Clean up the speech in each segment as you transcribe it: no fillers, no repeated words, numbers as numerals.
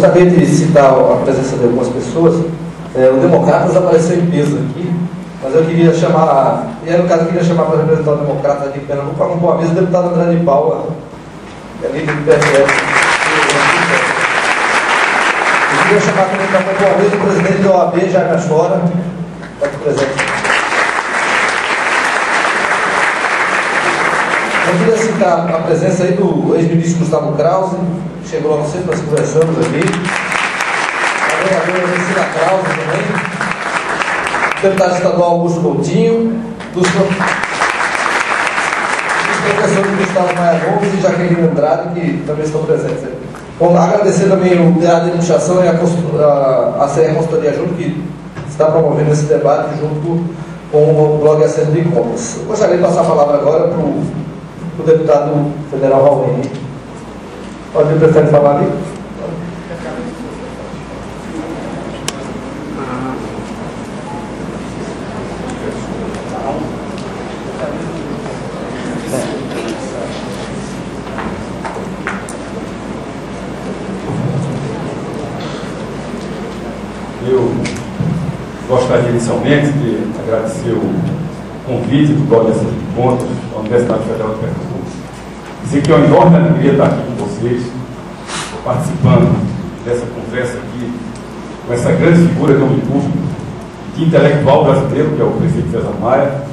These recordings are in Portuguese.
gostaria de citar a presença de algumas pessoas. O Democratas apareceu em peso aqui, mas eu queria chamar, e aí no caso eu queria chamar para representar o Democrata aqui em Pernambuco para compor a mesa o deputado André de Paula, líder do PSL. Eu queria chamar também para compor a mesa o presidente da OAB, Jaime Achora, está aqui presente. Eu queria citar a presença aí do ex-ministro Gustavo Krause, que chegou lá no centro, nós conversamos aqui. A vereadora Cecília Krause também. O deputado estadual Augusto Coutinho. Dos professores Gustavo Maia Gomes e Jaqueline Andrade, que também estão presentes aqui. Bom, agradecer também o Teatro de Administração e a CR Consultoria Júnior, que está promovendo esse debate junto com o blog Centro de Encontros. Eu gostaria de passar a palavra agora para o deputado federal Raul. Pode prefere falar ali? Eu gostaria inicialmente de agradecer o convite do blog Centro de Encontros da Universidade Federal de Pernambuco. Dizer que é uma enorme alegria estar aqui com vocês, participando dessa conversa aqui, com essa grande figura de homem público, de intelectual brasileiro, que é o prefeito César Maia,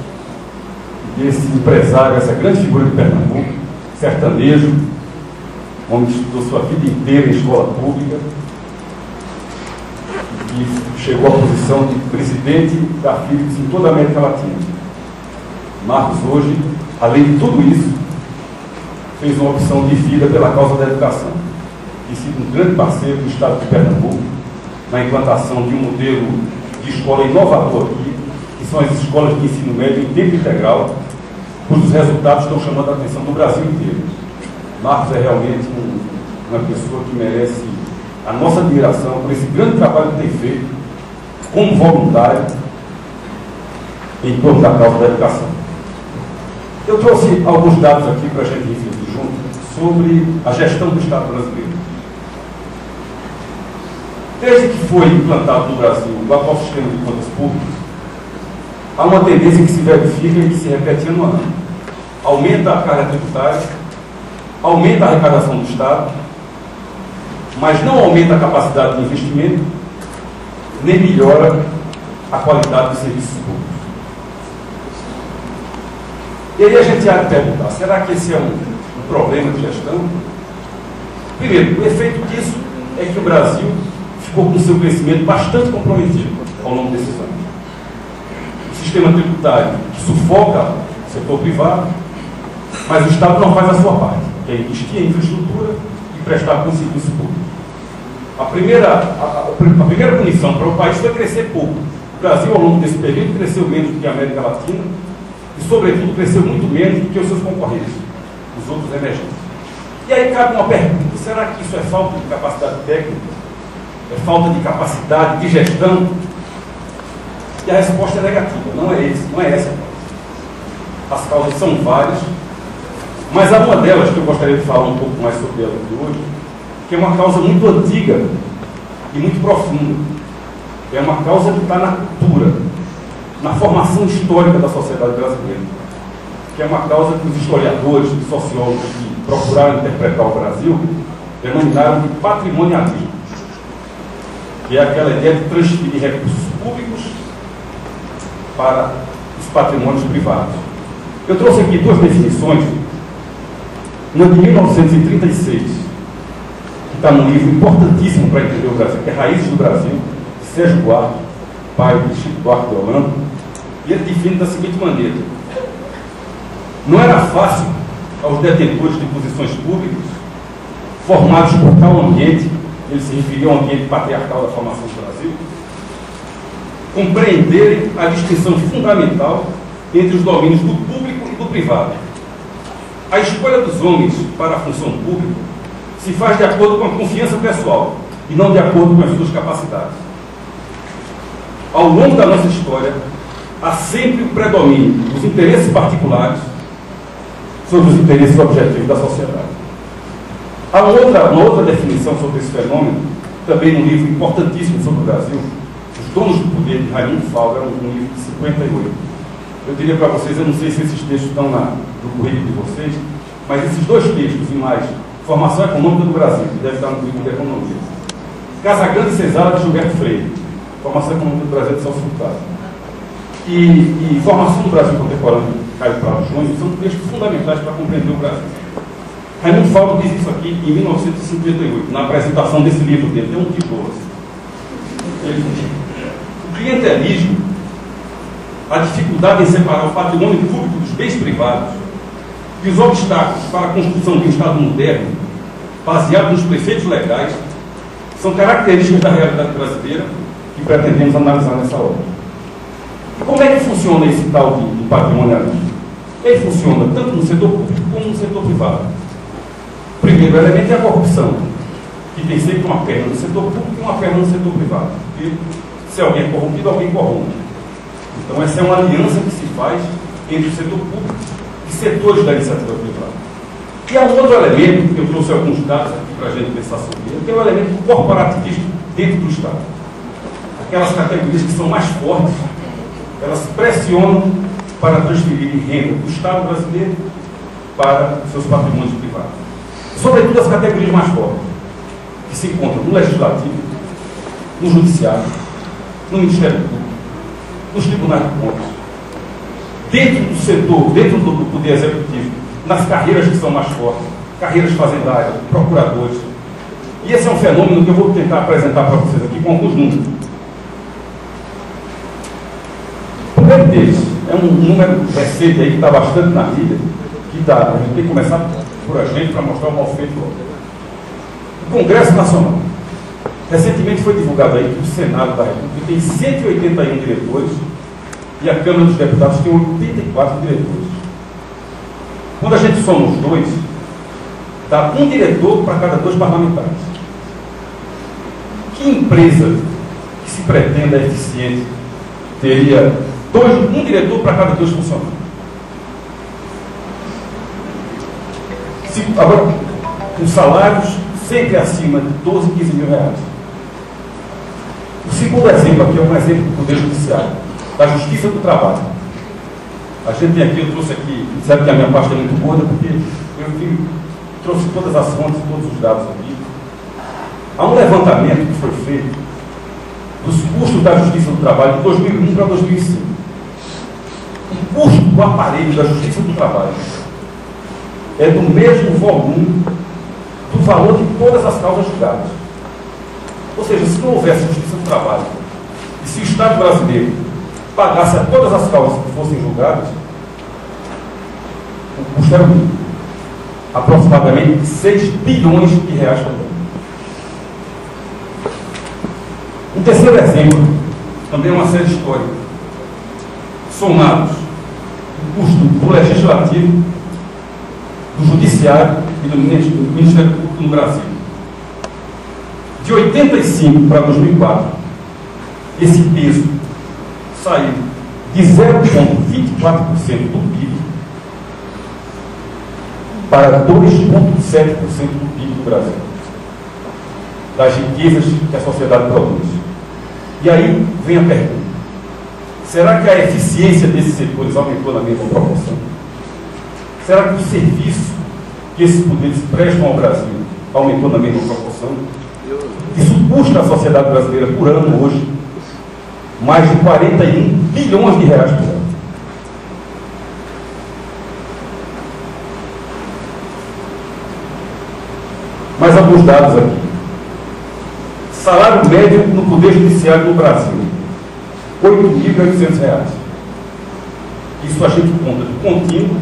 e desse empresário, essa grande figura de Pernambuco, sertanejo, homem que estudou sua vida inteira em escola pública, e chegou à posição de presidente da Philips em toda a América Latina. Marcos hoje, além de tudo isso, fez uma opção de vida pela causa da educação. Tem sido um grande parceiro do Estado de Pernambuco na implantação de um modelo de escola inovador aqui, que são as escolas de ensino médio em tempo integral, cujos resultados estão chamando a atenção do Brasil inteiro. Marcos é realmente uma pessoa que merece a nossa admiração por esse grande trabalho que tem feito como voluntário em torno da causa da educação. Eu trouxe alguns dados aqui para a gente refletir junto sobre a gestão do Estado brasileiro. Desde que foi implantado no Brasil o atual sistema de contas públicas, há uma tendência que se verifica e que se repete ano a ano. Aumenta a carga tributária, aumenta a arrecadação do Estado, mas não aumenta a capacidade de investimento, nem melhora a qualidade dos serviços públicos. E aí a gente há de perguntar, será que esse é um problema de gestão? Primeiro, o efeito disso é que o Brasil ficou com seu crescimento bastante comprometido ao longo desses anos. O sistema tributário que sufoca o setor privado, mas o Estado não faz a sua parte, que é investir em infraestrutura e prestar bom serviço público. A primeira punição para o país foi crescer pouco. O Brasil, ao longo desse período, cresceu menos do que a América Latina e, sobretudo, cresceu muito menos do que os seus concorrentes, os outros emergentes. E aí cabe uma pergunta: será que isso é falta de capacidade técnica? É falta de capacidade de gestão? E a resposta é negativa, não é essa. As causas são várias, mas há uma delas que eu gostaria de falar um pouco mais sobre ela aqui hoje, que é uma causa muito antiga e muito profunda. É uma causa que está na cultura, na formação histórica da sociedade brasileira, que é uma causa que os historiadores e sociólogos que procuraram interpretar o Brasil denominaram de patrimonialismo, que é aquela ideia de transferir recursos públicos para os patrimônios privados. Eu trouxe aqui duas definições. Uma de 1936, que está num livro importantíssimo para entender o Brasil, que é Raízes do Brasil, de Sérgio Buarque, pai de Chico Buarque de Holanda, e ele define da seguinte maneira: não era fácil aos detentores de posições públicas, formados por tal ambiente, ele se referia ao ambiente patriarcal da formação do Brasil, compreenderem a distinção fundamental entre os domínios do público e do privado. A escolha dos homens para a função pública se faz de acordo com a confiança pessoal e não de acordo com as suas capacidades. Ao longo da nossa história, há sempre o predomínio dos interesses particulares sobre os interesses objetivos da sociedade. Há uma outra definição sobre esse fenômeno, também um livro importantíssimo sobre o Brasil, Os Donos do Poder, de Raimundo Fauro, é um livro de 58. Eu diria para vocês, eu não sei se esses textos estão no currículo de vocês, mas esses dois textos e mais, Formação Econômica do Brasil, que deve estar no currículo de Economia, Casagrande e Cesara, de Gilberto Freire, Formação Econômica do Brasil, de Celso Furtado, e Formação do Brasil Contemporâneo, de Caio Prado Júnior, são textos fundamentais para compreender o Brasil. Raimundo Fauro diz isso aqui em 1958, na apresentação desse livro dele, tem um tijolo assim. Ele diz: o clientelismo, a dificuldade em separar o patrimônio público dos bens privados e os obstáculos para a construção de um Estado moderno, baseado nos preceitos legais, são características da realidade brasileira que pretendemos analisar nessa obra. Como é que funciona esse tal de patrimonialismo? Ele funciona tanto no setor público como no setor privado. O primeiro elemento é a corrupção, que tem sempre uma perna no setor público e uma perna no setor privado. Porque se alguém é corrompido, alguém corrompe. Então essa é uma aliança que se faz entre o setor público e setores da iniciativa privada. E há um outro elemento, que eu trouxe alguns dados aqui para a gente pensar sobre ele, que é o elemento do corporativismo dentro do Estado. Aquelas categorias que são mais fortes, elas pressionam para transferir renda do Estado brasileiro para seus patrimônios privados. Sobretudo as categorias mais fortes, que se encontram no Legislativo, no Judiciário, no Ministério Público, nos Tribunais de Contas, dentro do setor, dentro do Poder Executivo, nas carreiras que são mais fortes, carreiras fazendárias, procuradores. E esse é um fenômeno que eu vou tentar apresentar para vocês aqui com alguns números. O primeiro deles é um número recente aí que está bastante na mídia, que dá, a gente tem que começar por a gente para mostrar o mal feito. O Congresso Nacional. Recentemente foi divulgado aí que o Senado da República tem 181 diretores e a Câmara dos Deputados tem 84 diretores. Quando a gente soma os dois, dá um diretor para cada 2 parlamentares. Que empresa que se pretenda eficiente teria um diretor para cada 2 funcionários? Agora, com salários sempre acima de 12, 15 mil reais. O segundo exemplo aqui é um exemplo do Poder Judiciário, da Justiça do Trabalho. A gente tem aqui, eu trouxe aqui, sabe que a minha pasta é muito gorda, porque eu trouxe todas as fontes, todos os dados aqui. Há um levantamento que foi feito dos custos da Justiça do Trabalho de 2001 para 2005. O custo do aparelho da Justiça do Trabalho é do mesmo volume do valor de todas as causas julgadas. Ou seja, se não houvesse Justiça do Trabalho e se o Estado brasileiro pagasse a todas as causas que fossem julgadas, o custo era mínimo, aproximadamente 6 bilhões de reais por ano. Um terceiro exemplo, também é uma série histórica, somados o custo do Legislativo, do Judiciário e do Ministério Público no Brasil. De 85 para 2004, esse peso saiu de 0,24% do PIB para 2,7% do PIB do Brasil, das riquezas que a sociedade produz. E aí vem a pergunta: será que a eficiência desses setores aumentou na mesma proporção? Será que o serviço que esses poderes prestam ao Brasil aumentou na mesma proporção? Isso custa à sociedade brasileira por ano hoje mais de 41 bilhões de reais por ano. Mais alguns dados aqui. Salário médio no Poder Judiciário do Brasil, R$ 8.800. Isso a gente conta do contínuo,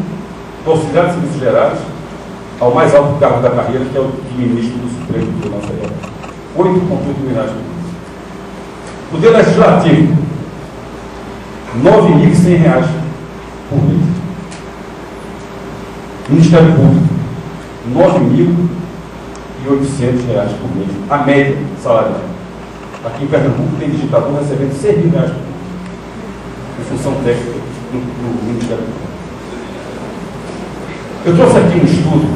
do auxiliar de serviços gerais, ao mais alto cargo da carreira, que é o de ministro do Supremo Tribunal Federal. R$ 8,8 mil por mês. Poder Legislativo, R$ 9.100 por mês. Ministério Público, R$ 9.800 por mês. A média salarial. Aqui em Pernambuco tem digitador recebendo R$ 6.000 por mês, em função técnica no Ministério Público. Eu trouxe aqui um estudo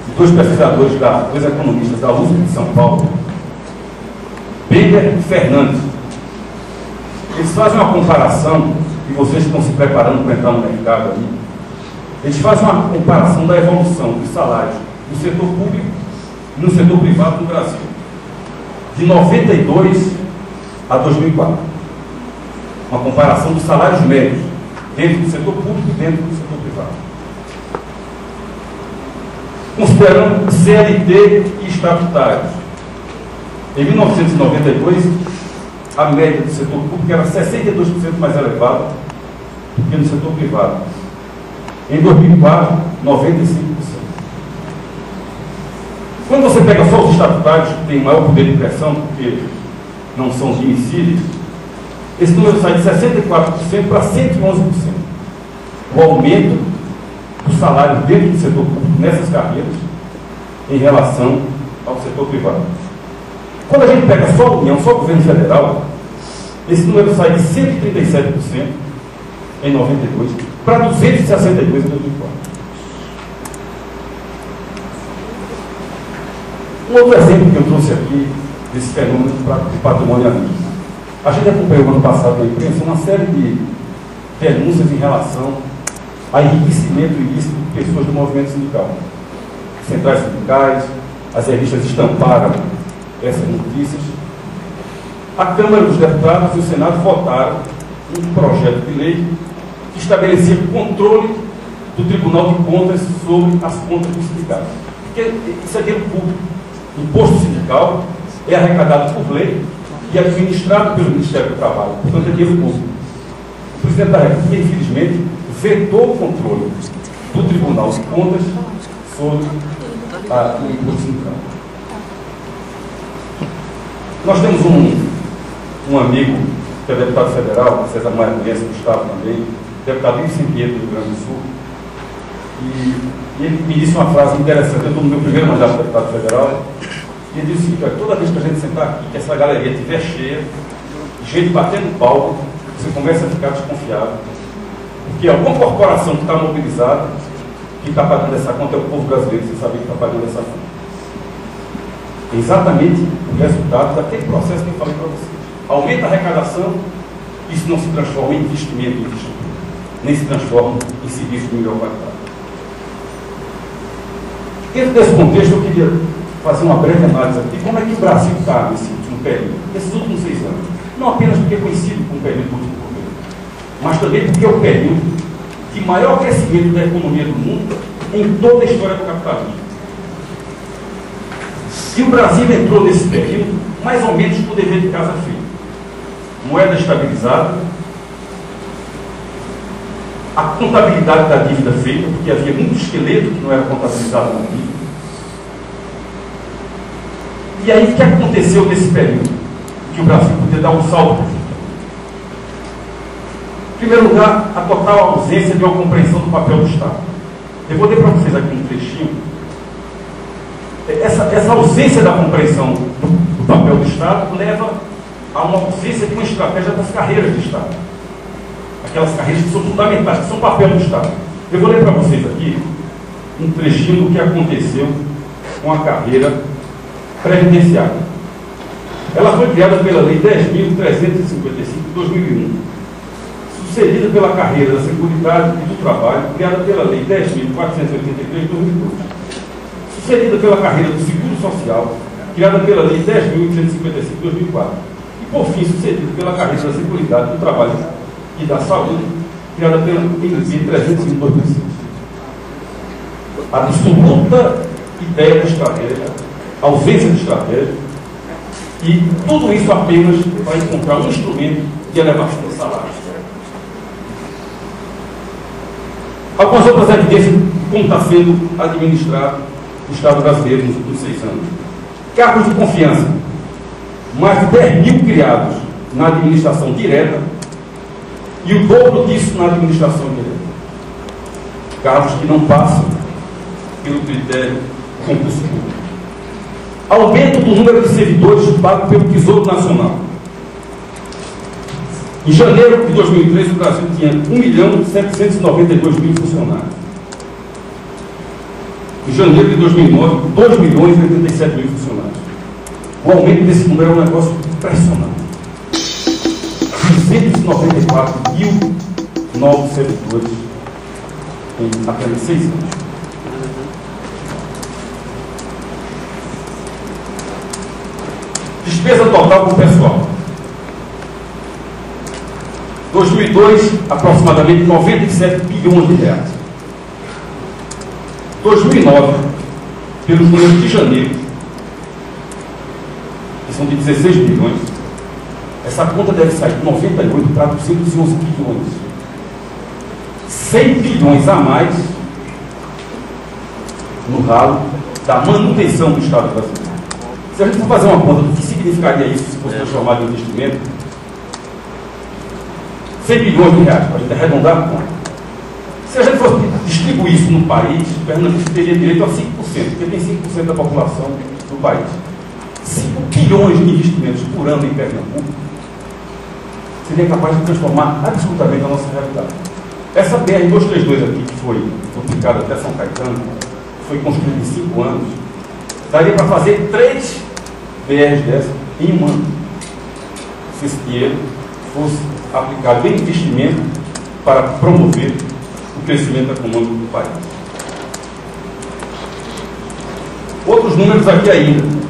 de 2 pesquisadores, 2 economistas da USP de São Paulo, Bender e Fernandes. Eles fazem uma comparação, e vocês estão se preparando para entrar no mercado ali, eles fazem uma comparação da evolução dos salários no setor público e no setor privado no Brasil, de 92 a 2004. Uma comparação dos salários médios dentro do setor público e dentro do setor privado. Considerando CLT e estatutários. Em 1992, a média do setor público era 62% mais elevada do que no setor privado. Em 2004, 95%. Quando você pega só os estatutários, que têm maior poder de pressão, porque não são dimissíveis, esse número sai de 64% para 111%. O aumento do salário dentro do setor público nessas carreiras em relação ao setor privado. Quando a gente pega só a União, só o governo federal, esse número sai de 137% em 92 para 262 em 2004. Um outro exemplo que eu trouxe aqui desse fenômeno de patrimonialismo. A gente acompanhou ano passado na imprensa uma série de denúncias em relação a enriquecimento ilícito de pessoas do movimento sindical. Centrais sindicais, as revistas estamparam essas notícias. A Câmara dos Deputados e o Senado votaram um projeto de lei que estabelecia controle do Tribunal de Contas sobre as contas dos sindicatos. Porque isso é dinheiro público. O imposto sindical é arrecadado por lei e administrado pelo Ministério do Trabalho. Portanto, é dinheiro público. O presidente da República, infelizmente, vetou o controle do Tribunal de Contas sobre o imposto sindical. Nós temos um amigo que é deputado federal, César Maia conhece do Estado também, deputado em Pinheiro do Rio Grande do Sul, e ele me disse uma frase interessante. Eu estou no meu primeiro mandato de deputado federal, e ele disse assim: toda vez que a gente sentar aqui, que essa galeria estiver cheia, gente batendo palco, você começa a ficar desconfiado, porque alguma corporação que está mobilizada, que está pagando essa conta é o povo brasileiro, você sabe que está pagando essa conta. Exatamente o resultado daquele processo que eu falei para vocês. Aumenta a arrecadação, isso não se transforma em investimento em infraestrutura, nem se transforma em serviço de melhor qualidade. Dentro desse contexto, eu queria fazer uma breve análise aqui de como é que o Brasil está nesse último período, nesses últimos 6 anos. Não apenas porque é conhecido como período do último governo, mas também porque é o período de maior crescimento da economia do mundo em toda a história do capitalismo. E o Brasil entrou nesse período mais ou menos com o dever de casa feito. Moeda estabilizada, a contabilidade da dívida feita, porque havia muito esqueleto que não era contabilizado na dívida. E aí o que aconteceu nesse período? Que o Brasil podia dar um salto. Em primeiro lugar, a total ausência de uma compreensão do papel do Estado. Eu vou ler para vocês aqui um trechinho. Essa ausência da compreensão do papel do Estado leva a uma ausência de uma estratégia das carreiras do Estado. Aquelas carreiras que são fundamentais, que são papel do Estado. Eu vou ler para vocês aqui um trechinho do que aconteceu com a carreira previdenciária. Ela foi criada pela Lei 10.355 de 2001, sucedida pela carreira da Seguridade e do Trabalho, criada pela Lei 10.483 de 2002. Sucedida pela carreira do Seguro Social, criada pela Lei 10.855 de 2004. E, por fim, sucedida pela carreira da Seguridade do Trabalho e da Saúde, criada pela Lei 305 de 2005. A absoluta ideia da estratégia, a ausência de estratégia, e tudo isso apenas para encontrar um instrumento de elevação do salário. Algumas outras evidências de como está sendo administrado o Estado brasileiro nos últimos 6 anos. Cargos de confiança. Mais de 10.000 criados na administração direta e o dobro disso na administração indireta. Cargos que não passam pelo critério de concurso público. Aumento do número de servidores pagos pelo Tesouro Nacional. Em janeiro de 2013, o Brasil tinha 1.792.000 funcionários. Em janeiro de 2009, 2.087.000 funcionários. O aumento desse número é um negócio impressionante. 294 mil novos servidores em apenas 6 anos. Despesa total com o pessoal. 2002, aproximadamente 97 bilhões de reais. 2009, pelos números de janeiro, que são de 16 bilhões, essa conta deve sair de 98 para 211 bilhões. 100 bilhões a mais no ralo da manutenção do Estado brasileiro. Se a gente for fazer uma conta do que significaria isso se fosse transformado em investimento, 100 bilhões de reais, para a gente arredondar a conta. Se a gente fosse distribuir isso no país, Pernambuco teria direito a 5%, porque tem 5% da população do país. 5 bilhões de investimentos por ano em Pernambuco seria capaz de transformar absolutamente a nossa realidade. Essa BR-232 aqui, que foi duplicada até São Caetano, foi construída em 5 anos, daria para fazer 3 BRs dessas em um ano, se esse dinheiro fosse aplicado em investimento para promover o crescimento econômico do país. Outros números aqui ainda.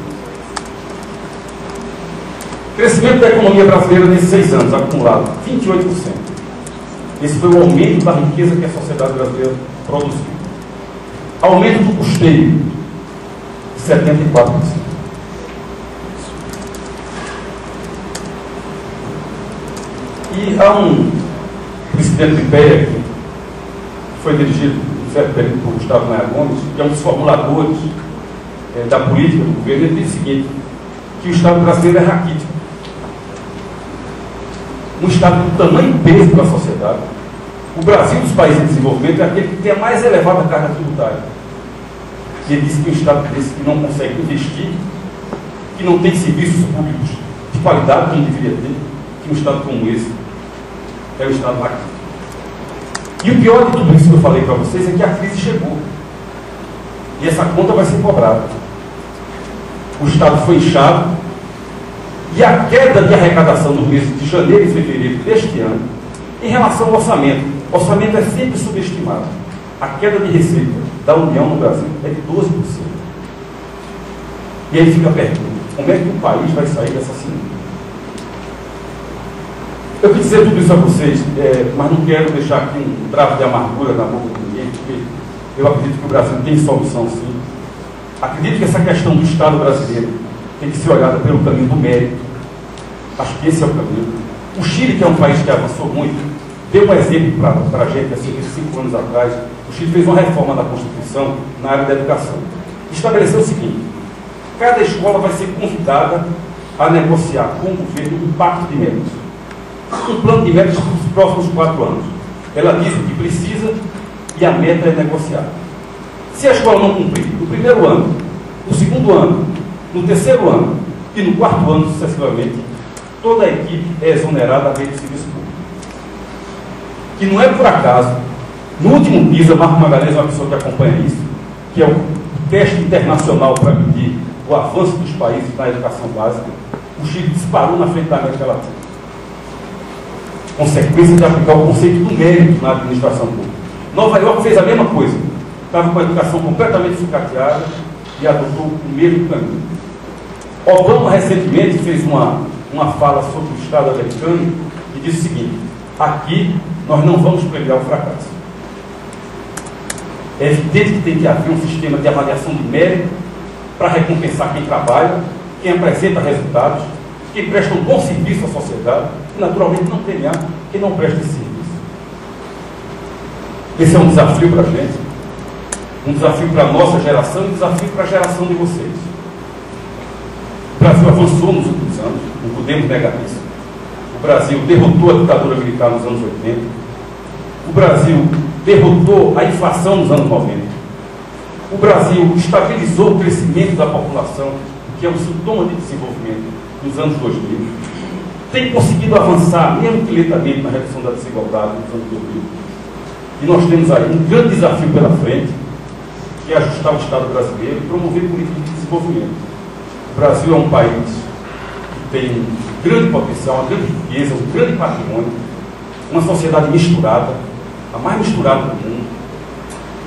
Crescimento da economia brasileira nesses 6 anos, acumulado, 28%. Esse foi o aumento da riqueza que a sociedade brasileira produziu. Aumento do custeio, 74%. E há um presidente do IPEA que foi dirigido, em certo período, por Gustavo Maia Gomes, que é um dos formuladores da política do governo. Ele diz o seguinte, que o Estado brasileiro é raquítico. Um Estado de tamanho e peso para a sociedade. O Brasil, dos países em desenvolvimento, é aquele que tem a mais elevada carga tributária. E ele disse que um Estado desse que não consegue investir, que não tem serviços públicos de qualidade como deveria ter, que um Estado como esse é o Estado raquítico. E o pior de tudo isso que eu falei para vocês é que a crise chegou. E essa conta vai ser cobrada. O Estado foi inchado, e a queda de arrecadação nos meses de janeiro e fevereiro deste ano, em relação ao orçamento, o orçamento é sempre subestimado. A queda de receita da União no Brasil é de 12%. E aí fica a pergunta, como é que o país vai sair dessa sinuca? Eu quis dizer tudo isso a vocês, mas não quero deixar aqui um trago de amargura na boca de ninguém, porque eu acredito que o Brasil tem solução, sim. Acredito que essa questão do Estado brasileiro tem que ser olhada pelo caminho do mérito. Acho que esse é o caminho. O Chile, que é um país que avançou muito, deu um exemplo para a gente, assim, 5 anos atrás. O Chile fez uma reforma da Constituição na área da educação. Estabeleceu o seguinte: cada escola vai ser convidada a negociar com o governo um pacto de metas. Um plano de metas para os próximos 4 anos. Ela diz o que precisa e a meta é negociada. Se a escola não cumprir no primeiro ano, no segundo ano, no terceiro ano e no 4º ano sucessivamente, toda a equipe é exonerada da rede de serviço público. Que não é por acaso, no último PISA, Marco Magalhães é uma pessoa que acompanha isso, que é o teste internacional para medir o avanço dos países na educação básica, o Chile disparou na frente da América Latina. Consequência de aplicar o conceito do mérito na administração pública. Nova York fez a mesma coisa, estava com a educação completamente sucateada e adotou o mesmo caminho. Obama recentemente fez uma fala sobre o Estado americano e disse o seguinte: aqui nós não vamos premiar o fracasso. É evidente que tem que haver um sistema de avaliação de mérito para recompensar quem trabalha, quem apresenta resultados, quem presta um bom serviço à sociedade e, naturalmente, não premiar quem não presta esse serviço. Esse é um desafio para a gente, um desafio para a nossa geração e um desafio para a geração de vocês. O Brasil avançou nos últimos anos, não podemos negar isso. O Brasil derrotou a ditadura militar nos anos 80. O Brasil derrotou a inflação nos anos 90. O Brasil estabilizou o crescimento da população, que é um sintoma de desenvolvimento, nos anos 2000. Tem conseguido avançar, mesmo que lentamente, na redução da desigualdade nos anos 2000. E nós temos aí um grande desafio pela frente, que é ajustar o Estado brasileiro e promover políticas de desenvolvimento. O Brasil é um país que tem um grande potencial, uma grande riqueza, um grande patrimônio, uma sociedade misturada, a mais misturada do mundo,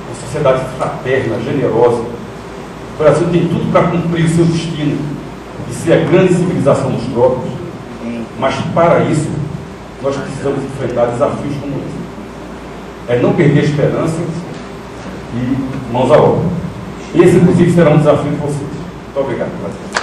uma sociedade fraterna, generosa. O Brasil tem tudo para cumprir o seu destino de ser a grande civilização dos trópicos, mas para isso nós precisamos enfrentar desafios como esse. É não perder a esperança e mãos à obra. Esse, inclusive, será um desafio de vocês. Muito obrigado.